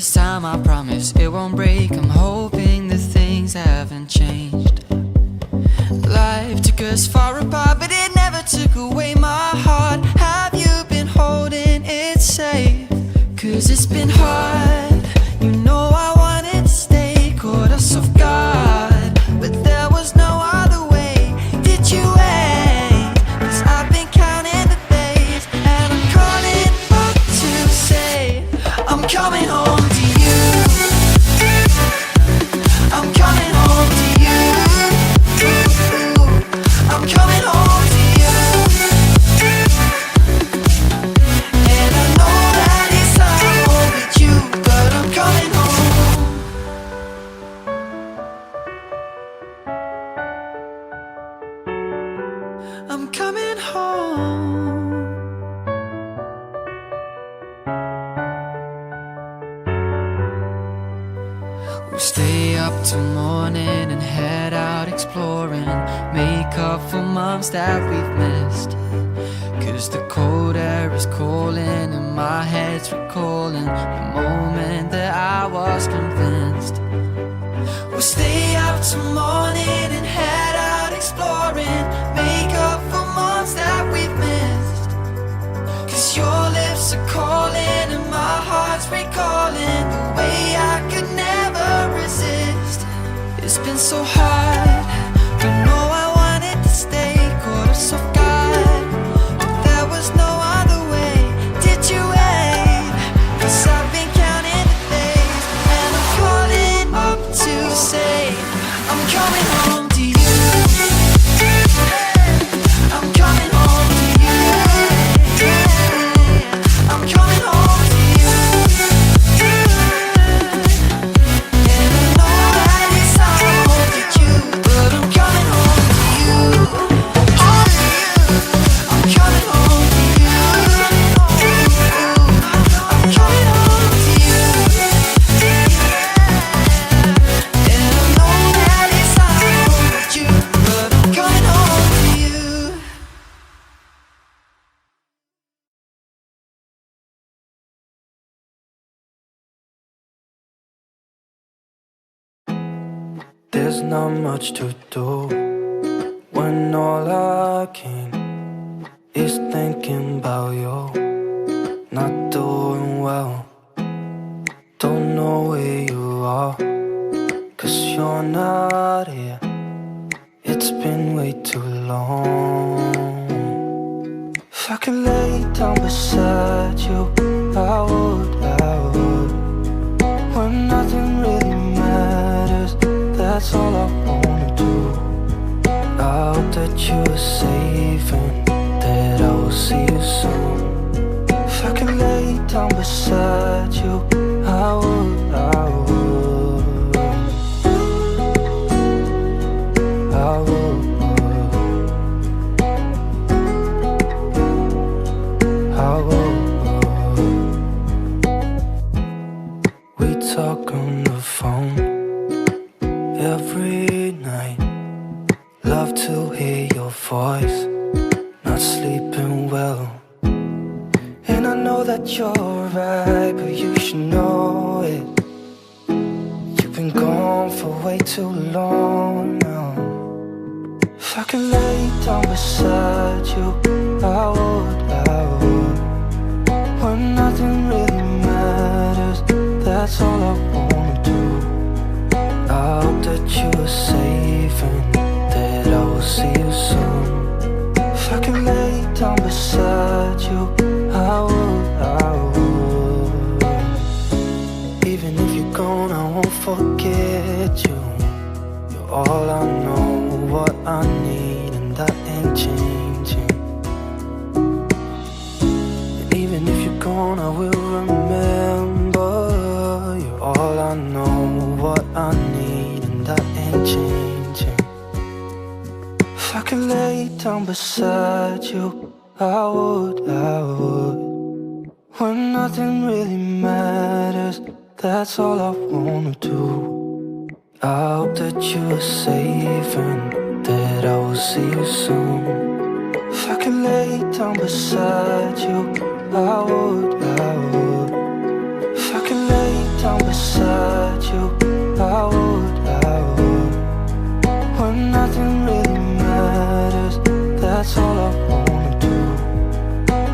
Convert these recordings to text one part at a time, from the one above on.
this time I promise it won't break. I'm hoping that things haven't changed. Life took us far apart, but it never took away my heart. Have you been holding it safe? 'Cause it's been hard. You know I wanted to stay, caught us off guard, but there was no other way. Did you wait? 'Cause I've been counting the days, and I'm calling up to say I'm coming home to you. I'm coming home to you. I'm coming home to you. And I know that it's hard with you, but I'm coming home. I'm coming home. We'll stay up till morning and head out exploring, make up for months that we've missed. 'Cause the cold air is calling and my head's recalling the moment that I was convinced. We'll stay up till morning and head out exploring, make up for months that we've missed. 'Cause your lips are calling and my heart's recalling the way I could never resist. It's been so hard, but no, I wanted to stay, caught us off guard, but there was no other way. Did you wait? 'Cause I've been counting the days, and I'm calling up to say I'm coming home to you. I'm coming home to you. I'm coming home to you. And I know that it's hard with you, but I'm coming home to you. I'm coming home to you. I'm coming home to you. And I know that it's hard with you, but I'm coming home to you. There's not much to do when all I can is thinking about you. Not doing well, don't know where you are, 'cause you're not here. It's been way too long. If I could lay down beside you, I would. When nothing really matters, that's all I wanna do. I hope that you're safe and that I will see you soon. If I could lay down beside you, I would. I would. I would. We talk on the phone every night. Love to hear your voice, not sleeping well. And I know that you're right, but you should know it. You've been gone for way too long now. If I could lay down beside you, I would. When nothing really matters, that's all I wanna do. I hope that you are safe and that I will see you soon. If I can lay down beside you, I would. Even if you're gone, I won't forget you. You're all I know, what I need, and that ain't changing. And even if you're gone, I will remember. You're all I know, what I need, and that ain't changing. If I could lay down beside you, I would. When nothing really matters, that's all I wanna do. I hope that you're safe and that I will see you soon. If I could lay down beside you, I would. If I could lay down I'm beside you, I would. When nothing really matters, that's all I wanna do.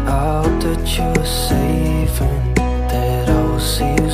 I hope that you are safe and that I will see you